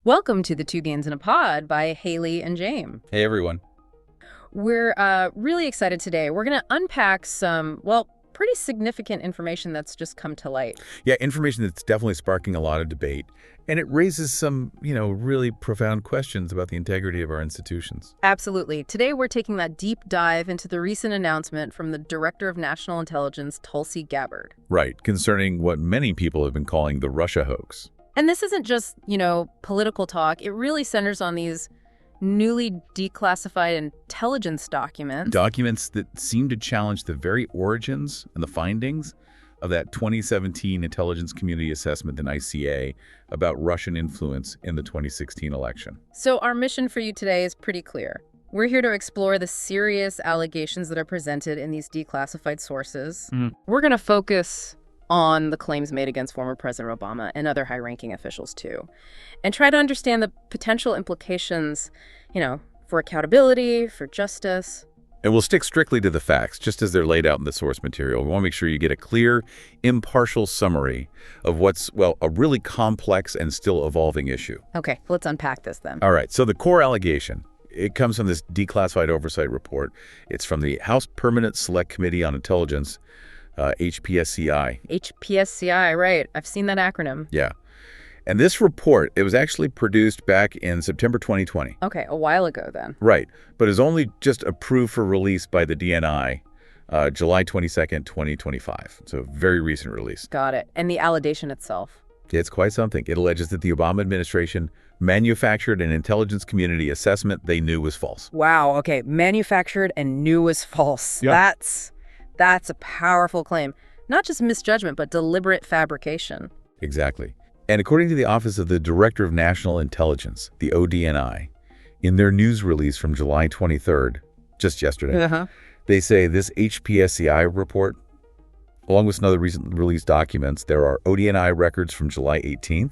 Welcome to the Two Gains in a Pod by Haley and James. Hey, everyone. We're really excited today. We're going to unpack some, pretty significant information that's just come to light. Yeah, information that's definitely sparking a lot of debate, and it raises some, really profound questions about the integrity of our institutions. Absolutely. Today, we're taking that deep dive into the recent announcement from the Director of National Intelligence, Tulsi Gabbard. Right, concerning what many people have been calling the Russia hoax. And this isn't just, political talk. It really centers on these newly declassified intelligence documents. Documents that seem to challenge the very origins and the findings of that 2017 Intelligence Community Assessment in ICA about Russian influence in the 2016 election. So our mission for you today is pretty clear. We're here to explore the serious allegations that are presented in these declassified sources. We're going to focus on the claims made against former President Obama and other high-ranking officials, too, and try to understand the potential implications, for accountability, for justice. And we'll stick strictly to the facts, just as they're laid out in the source material. We want to make sure you get a clear, impartial summary of what's, a really complex and still evolving issue. Okay, let's unpack this then. All right, so the core allegation, it comes from this declassified oversight report. It's from the House Permanent Select Committee on Intelligence, HPSCI. HPSCI, right. I've seen that acronym. Yeah. And this report, it was actually produced back in September 2020. Okay, a while ago then. Right. But is only just approved for release by the DNI July 22nd, 2025. So a very recent release. Got it. And the allegation itself? It's quite something. It alleges that the Obama administration manufactured an intelligence community assessment they knew was false. Wow, okay. Manufactured and knew was false. Yeah. That's a powerful claim. Not just misjudgment, but deliberate fabrication. Exactly. And according to the Office of the Director of National Intelligence, the ODNI, in their news release from July 23rd, just yesterday, they say this HPSCI report, along with some other recent released documents, there are ODNI records from July 18th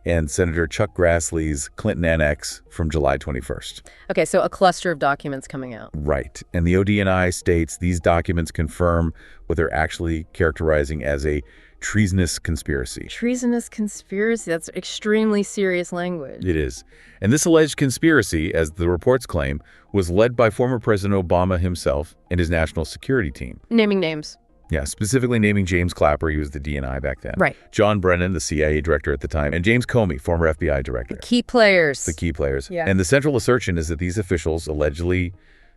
and Senator Chuck Grassley's Clinton Annex from July 21st. Okay, so a cluster of documents coming out. Right. And the ODNI states these documents confirm what they're actually characterizing as a treasonous conspiracy. Treasonous conspiracy. That's extremely serious language. It is. And this alleged conspiracy, as the reports claim, was led by former President Obama himself and his national security team. Naming names. Yeah, specifically naming James Clapper, he was the DNI back then. Right. John Brennan, the CIA director at the time, and James Comey, former FBI director. The key players. The key players. Yeah. And the central assertion is that these officials allegedly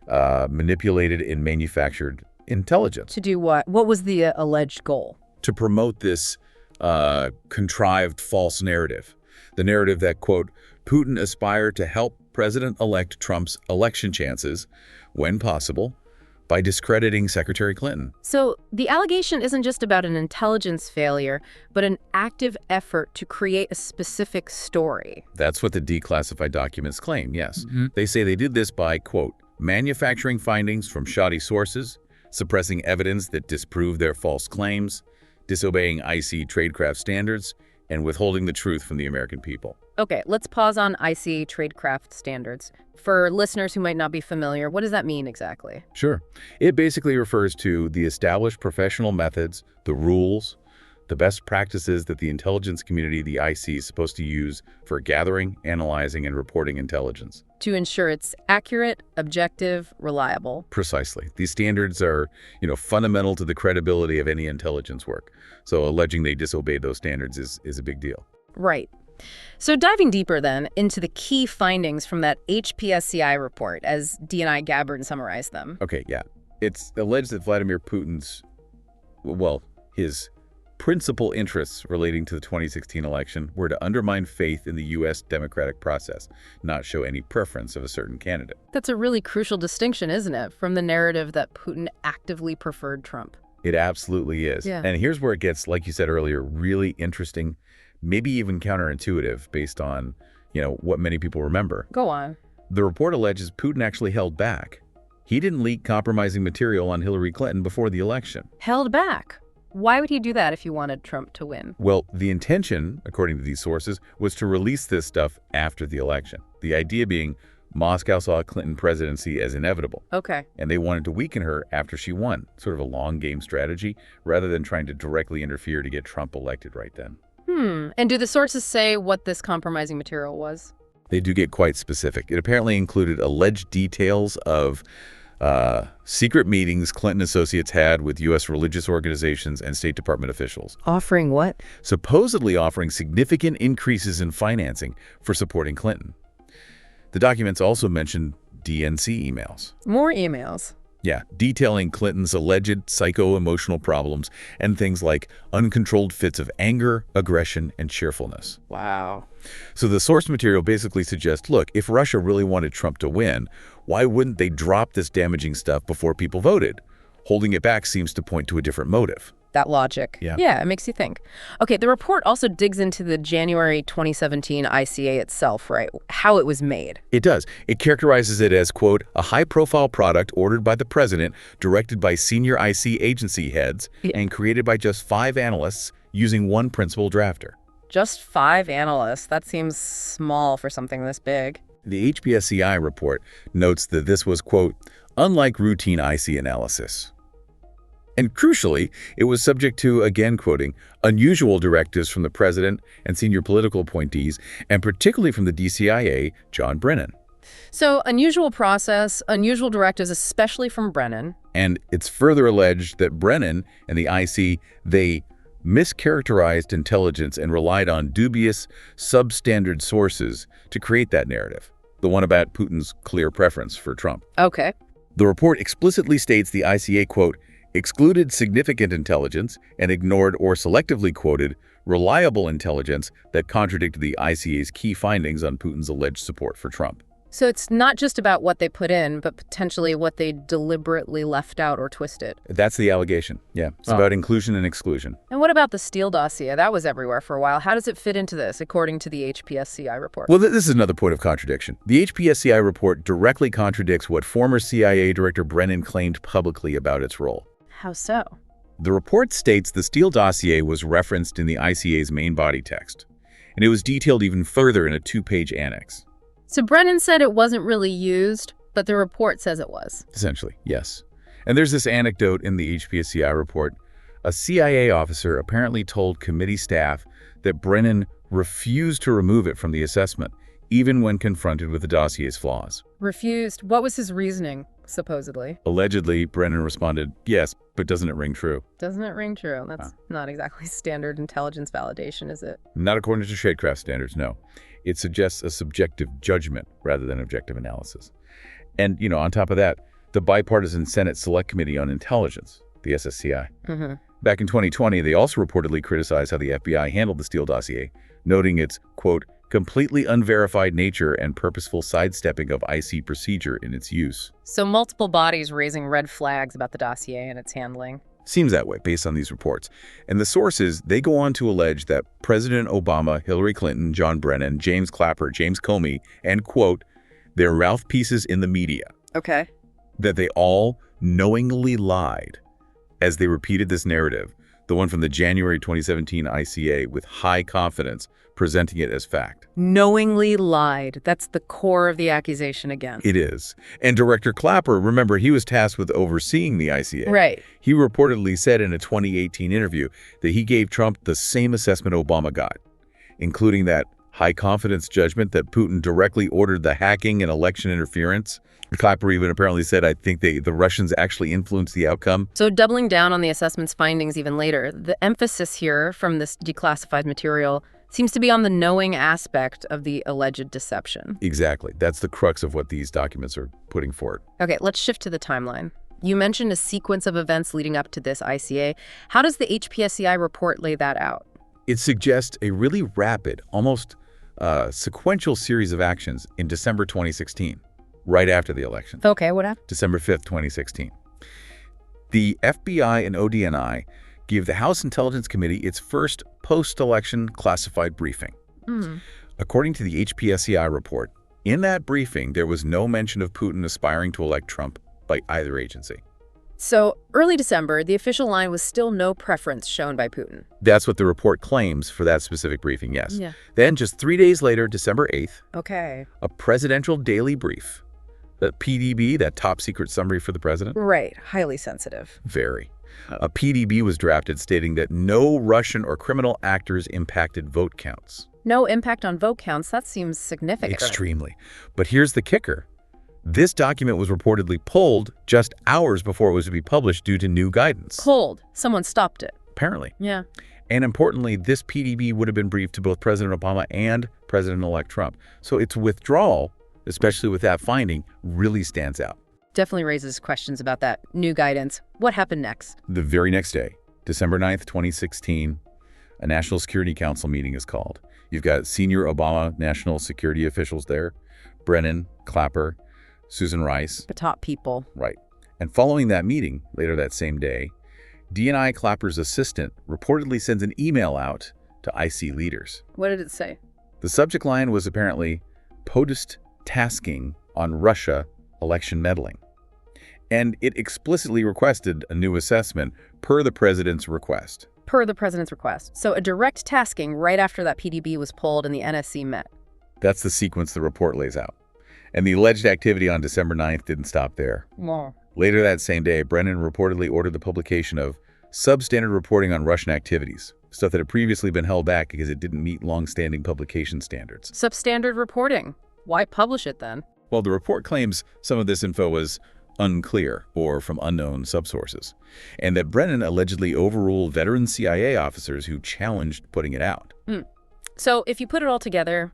manipulated and manufactured intelligence. To do what? What was the alleged goal? To promote this contrived false narrative. The narrative that, quote, Putin aspired to help President-elect Trump's election chances, when possible, by discrediting Secretary Clinton. So the allegation isn't just about an intelligence failure, but an active effort to create a specific story. That's what the declassified documents claim, yes. They say they did this by, quote, manufacturing findings from shoddy sources, suppressing evidence that disproved their false claims, disobeying IC tradecraft standards, and withholding the truth from the American people. Okay, let's pause on IC tradecraft standards. For listeners who might not be familiar, what does that mean exactly? Sure. It basically refers to the established professional methods, the rules, the best practices that the intelligence community, the IC, is supposed to use for gathering, analyzing, and reporting intelligence. To ensure it's accurate, objective, reliable. Precisely. These standards are, fundamental to the credibility of any intelligence work. So alleging they disobeyed those standards is a big deal. Right. So diving deeper then into the key findings from that HPSCI report, as DNI Gabbard summarized them. Okay, yeah. It's alleged that Vladimir Putin's, his principal interests relating to the 2016 election were to undermine faith in the U.S. democratic process, not show any preference of a certain candidate. That's a really crucial distinction, isn't it, from the narrative that Putin actively preferred Trump? It absolutely is. Yeah. And here's where it gets, like you said earlier, really interesting, maybe even counterintuitive based on, what many people remember. Go on. The report alleges Putin actually held back. He didn't leak compromising material on Hillary Clinton before the election. Held back? Why would he do that if he wanted Trump to win? Well, the intention, according to these sources, was to release this stuff after the election. The idea being Moscow saw a Clinton presidency as inevitable. Okay. And they wanted to weaken her after she won, sort of a long game strategy, rather than trying to directly interfere to get Trump elected right then. And do the sources say what this compromising material was? They do get quite specific. It apparently included alleged details of secret meetings Clinton associates had with U.S. religious organizations and State Department officials. Offering what? Supposedly offering significant increases in financing for supporting Clinton. The documents also mentioned DNC emails. More emails. Yeah, detailing Clinton's alleged psycho-emotional problems and things like uncontrolled fits of anger, aggression, and cheerfulness. Wow. So the source material basically suggests, look, if Russia really wanted Trump to win, why wouldn't they drop this damaging stuff before people voted? Holding it back seems to point to a different motive. That logic. Yeah, it makes you think. Okay, the report also digs into the January 2017 ICA itself, right? How it was made. It does. It characterizes it as, quote, a high-profile product ordered by the president, directed by senior IC agency heads, and created by just 5 analysts using one principal drafter. Just 5 analysts? That seems small for something this big. The HPSCI report notes that this was, quote, unlike routine IC analysis. And crucially, it was subject to, again quoting, unusual directives from the president and senior political appointees, and particularly from the DCIA, John Brennan. So, unusual process, unusual directives, especially from Brennan. And it's further alleged that Brennan and the IC, they mischaracterized intelligence and relied on dubious, substandard sources to create that narrative, the one about Putin's clear preference for Trump. Okay. The report explicitly states the ICA, quote, excluded significant intelligence and ignored or selectively quoted reliable intelligence that contradicted the ICA's key findings on Putin's alleged support for Trump. So it's not just about what they put in, but potentially what they deliberately left out or twisted. That's the allegation. Yeah, it's about inclusion and exclusion. And what about the Steele Dossier? That was everywhere for a while. How does it fit into this, according to the HPSCI report? Well, this is another point of contradiction. The HPSCI report directly contradicts what former CIA Director Brennan claimed publicly about its role. How so? The report states the Steele Dossier was referenced in the ICA's main body text, and it was detailed even further in a 2-page annex. So Brennan said it wasn't really used, but the report says it was. Essentially, yes. And there's this anecdote in the HPSCI report. A CIA officer apparently told committee staff that Brennan refused to remove it from the assessment, even when confronted with the dossier's flaws. Refused? What was his reasoning, supposedly? Allegedly, Brennan responded, yes, but doesn't it ring true? Doesn't it ring true? That's not exactly standard intelligence validation, is it? Not according to Shadecraft standards, no. It suggests a subjective judgment rather than objective analysis. And, on top of that, the Bipartisan Senate Select Committee on Intelligence, the SSCI. Back in 2020, they also reportedly criticized how the FBI handled the Steele Dossier, noting its, quote, completely unverified nature and purposeful sidestepping of IC procedure in its use. So multiple bodies raising red flags about the dossier and its handling. Seems that way, based on these reports. And the sources, they go on to allege that President Obama, Hillary Clinton, John Brennan, James Clapper, James Comey, and, quote, their mouthpieces in the media. Okay. That they all knowingly lied as they repeated this narrative, the one from the January 2017 ICA, with high confidence, presenting it as fact. Knowingly lied. That's the core of the accusation again. It is. And Director Clapper, remember, he was tasked with overseeing the ICA. Right. He reportedly said in a 2018 interview that he gave Trump the same assessment Obama got, including that high-confidence judgment that Putin directly ordered the hacking and election interference. Clapper even apparently said, I think the Russians actually influenced the outcome. So doubling down on the assessment's findings even later, the emphasis here from this declassified material seems to be on the knowing aspect of the alleged deception. Exactly. That's the crux of what these documents are putting forward. Okay, let's shift to the timeline. You mentioned a sequence of events leading up to this ICA. How does the HPSCI report lay that out? It suggests a really rapid, almost sequential series of actions in December 2016, right after the election. Okay, what happened? December 5th, 2016. The FBI and ODNI gave the House Intelligence Committee its first post-election classified briefing. According to the HPSCI report, in that briefing, there was no mention of Putin aspiring to elect Trump by either agency. So, early December, the official line was still no preference shown by Putin. That's what the report claims for that specific briefing, yes. Yeah. Then, just 3 days later, December 8th, okay, a presidential daily brief, the PDB, that top secret summary for the president. Right, highly sensitive. Very. A PDB was drafted stating that no Russian or criminal actors impacted vote counts. No impact on vote counts? That seems significant. Extremely. But here's the kicker. This document was reportedly pulled just hours before it was to be published due to new guidance. Pulled. Someone stopped it. Apparently. Yeah. And importantly, this PDB would have been briefed to both President Obama and President-elect Trump. So its withdrawal, especially with that finding, really stands out. Definitely raises questions about that new guidance. What happened next? The very next day, December 9th, 2016, a National Security Council meeting is called. You've got senior Obama national security officials there, Brennan, Clapper, Susan Rice. The top people. Right. And following that meeting, later that same day, DNI Clapper's assistant reportedly sends an email out to IC leaders. What did it say? The subject line was apparently POTUS tasking on Russia election meddling. And it explicitly requested a new assessment per the president's request. Per the president's request. So a direct tasking right after that PDB was pulled and the NSC met. That's the sequence the report lays out. And the alleged activity on December 9th didn't stop there. Wow. Later that same day, Brennan reportedly ordered the publication of substandard reporting on Russian activities, stuff that had previously been held back because it didn't meet long-standing publication standards. Substandard reporting. Why publish it then? Well, the report claims some of this info was unclear or from unknown subsources, and that Brennan allegedly overruled veteran CIA officers who challenged putting it out. So if you put it all together,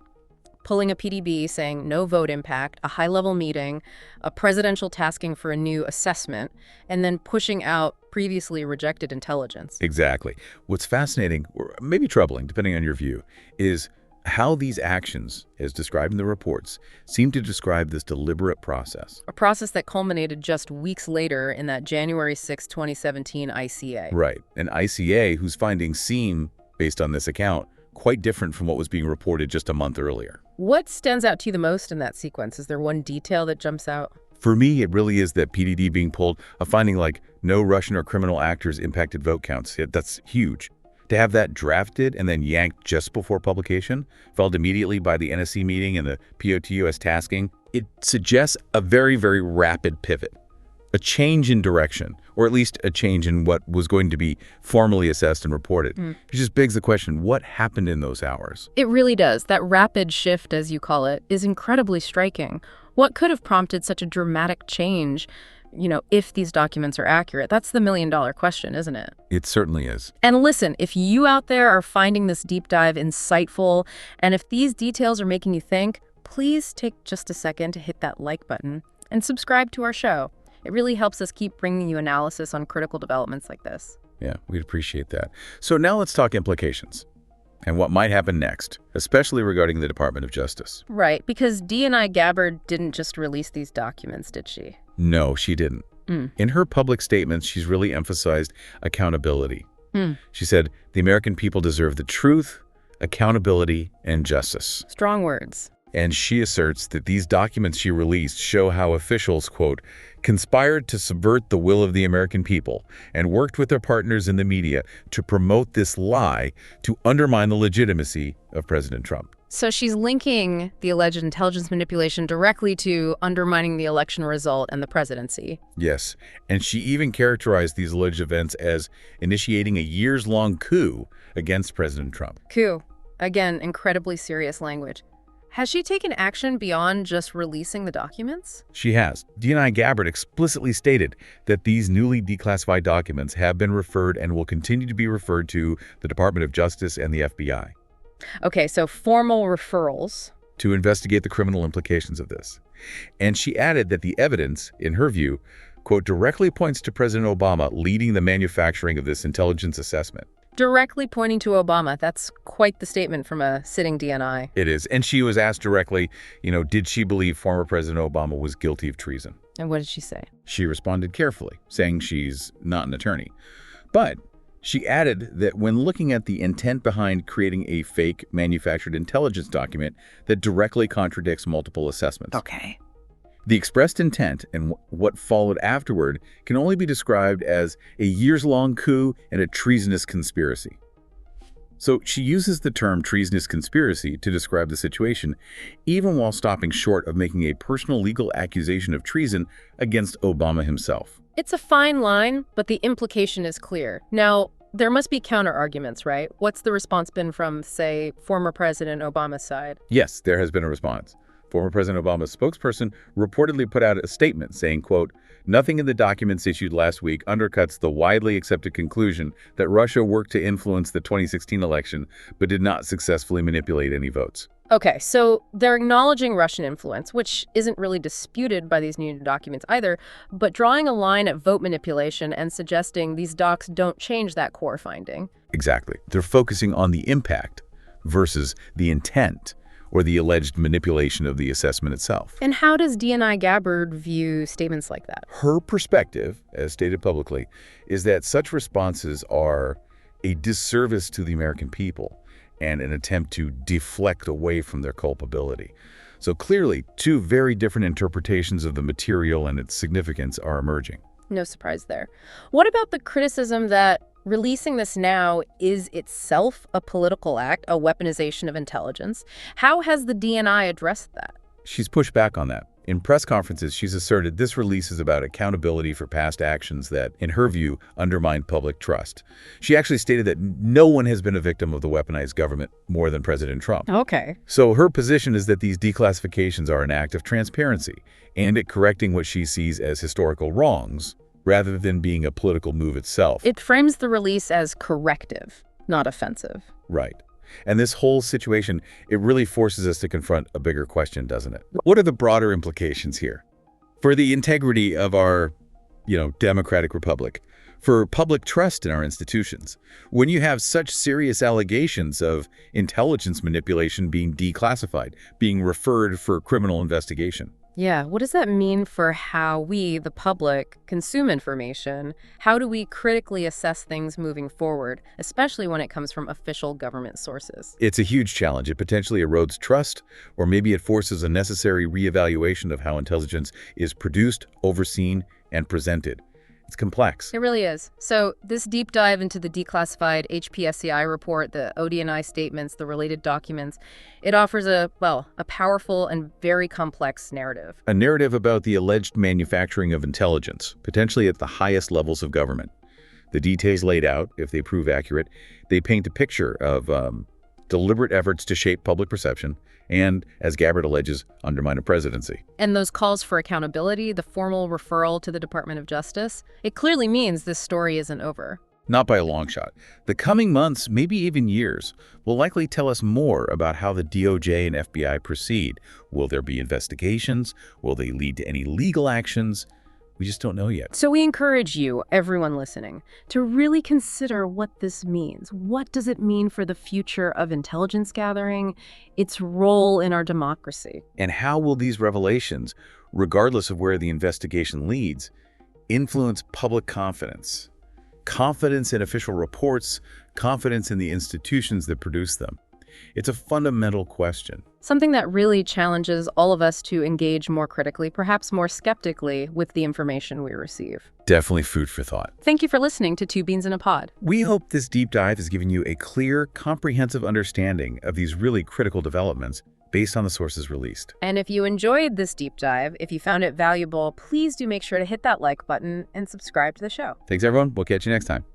pulling a PDB saying no vote impact, a high-level meeting, a presidential tasking for a new assessment, and then pushing out previously rejected intelligence. Exactly. What's fascinating, or maybe troubling, depending on your view, is how these actions, as described in the reports, seem to describe this deliberate process. A process that culminated just weeks later in that January 6, 2017 ICA. Right. An ICA whose findings seem, based on this account, quite different from what was being reported just a month earlier. What stands out to you the most in that sequence? Is there one detail that jumps out? For me, it really is that PDD being pulled, a finding like no Russian or criminal actors impacted vote counts. That's huge. To have that drafted and then yanked just before publication, followed immediately by the NSC meeting and the POTUS tasking, it suggests a very, very rapid pivot. A change in direction, or at least a change in what was going to be formally assessed and reported. It just begs the question, what happened in those hours? It really does. That rapid shift, as you call it, is incredibly striking. What could have prompted such a dramatic change, if these documents are accurate? That's the million-dollar question, isn't it? It certainly is. And listen, if you out there are finding this deep dive insightful, and if these details are making you think, please take just a second to hit that like button and subscribe to our show. It really helps us keep bringing you analysis on critical developments like this. Yeah, we'd appreciate that. So now let's talk implications and what might happen next, especially regarding the Department of Justice. Right, because DNI Gabbard didn't just release these documents, did she? No, she didn't. In her public statements, she's really emphasized accountability. She said, the American people deserve the truth, accountability, and justice. Strong words. And she asserts that these documents she released show how officials, quote, conspired to subvert the will of the American people and worked with their partners in the media to promote this lie to undermine the legitimacy of President Trump. So she's linking the alleged intelligence manipulation directly to undermining the election result and the presidency. Yes, and she even characterized these alleged events as initiating a years-long coup against President Trump. Coup. Again, incredibly serious language. Has she taken action beyond just releasing the documents? She has. DNI Gabbard explicitly stated that these newly declassified documents have been referred and will continue to be referred to the Department of Justice and the FBI. Okay, so formal referrals. To investigate the criminal implications of this. And she added that the evidence, in her view, quote, directly points to President Obama leading the manufacturing of this intelligence assessment. Directly pointing to Obama. That's quite the statement from a sitting DNI. It is. And she was asked directly, did she believe former President Obama was guilty of treason? And what did she say? She responded carefully, saying she's not an attorney. But she added that when looking at the intent behind creating a fake manufactured intelligence document that directly contradicts multiple assessments. Okay. The expressed intent and what followed afterward can only be described as a years-long coup and a treasonous conspiracy. So she uses the term treasonous conspiracy to describe the situation, even while stopping short of making a personal legal accusation of treason against Obama himself. It's a fine line, but the implication is clear. Now, there must be counter-arguments, right? What's the response been from, say, former President Obama's side? Yes, there has been a response. Former President Obama's spokesperson reportedly put out a statement saying, quote, "Nothing in the documents issued last week undercuts the widely accepted conclusion that Russia worked to influence the 2016 election, but did not successfully manipulate any votes." Okay, so they're acknowledging Russian influence, which isn't really disputed by these new documents either, but drawing a line at vote manipulation and suggesting these docs don't change that core finding. Exactly. They're focusing on the impact versus the intent or the alleged manipulation of the assessment itself. And how does DNI Gabbard view statements like that? Her perspective, as stated publicly, is that such responses are a disservice to the American people and an attempt to deflect away from their culpability. So clearly, two very different interpretations of the material and its significance are emerging. No surprise there. What about the criticism that releasing this now is itself a political act, a weaponization of intelligence? How has the DNI addressed that? She's pushed back on that. In press conferences, she's asserted this release is about accountability for past actions that, in her view, undermine public trust. She actually stated that no one has been a victim of the weaponized government more than President Trump. Okay. So her position is that these declassifications are an act of transparency and at correcting what she sees as historical wrongs, rather than being a political move itself. It frames the release as corrective, not offensive. Right. And this whole situation, it really forces us to confront a bigger question, doesn't it? What are the broader implications here for the integrity of our, democratic republic, for public trust in our institutions? When you have such serious allegations of intelligence manipulation being declassified, being referred for criminal investigation. Yeah, what does that mean for how we, the public, consume information? How do we critically assess things moving forward, especially when it comes from official government sources? It's a huge challenge. It potentially erodes trust, or maybe it forces a necessary reevaluation of how intelligence is produced, overseen, and presented. It's complex. It really is. So this deep dive into the declassified HPSCI report, the ODNI statements, the related documents, it offers a powerful and very complex narrative. A narrative about the alleged manufacturing of intelligence, potentially at the highest levels of government. The details laid out, if they prove accurate, they paint a picture of deliberate efforts to shape public perception and, as Gabbard alleges, undermine a presidency. And those calls for accountability, the formal referral to the Department of Justice, it clearly means this story isn't over. Not by a long shot. The coming months, maybe even years, will likely tell us more about how the DOJ and FBI proceed. Will there be investigations? Will they lead to any legal actions? We just don't know yet. So we encourage you, everyone listening, to really consider what this means. What does it mean for the future of intelligence gathering, its role in our democracy? And how will these revelations, regardless of where the investigation leads, influence public confidence? Confidence in official reports, confidence in the institutions that produce them. It's a fundamental question. Something that really challenges all of us to engage more critically, perhaps more skeptically, with the information we receive. Definitely food for thought. Thank you for listening to Two Beans in a Pod. We hope this deep dive has given you a clear, comprehensive understanding of these really critical developments based on the sources released. And if you enjoyed this deep dive, if you found it valuable, please do make sure to hit that like button and subscribe to the show. Thanks, everyone. We'll catch you next time.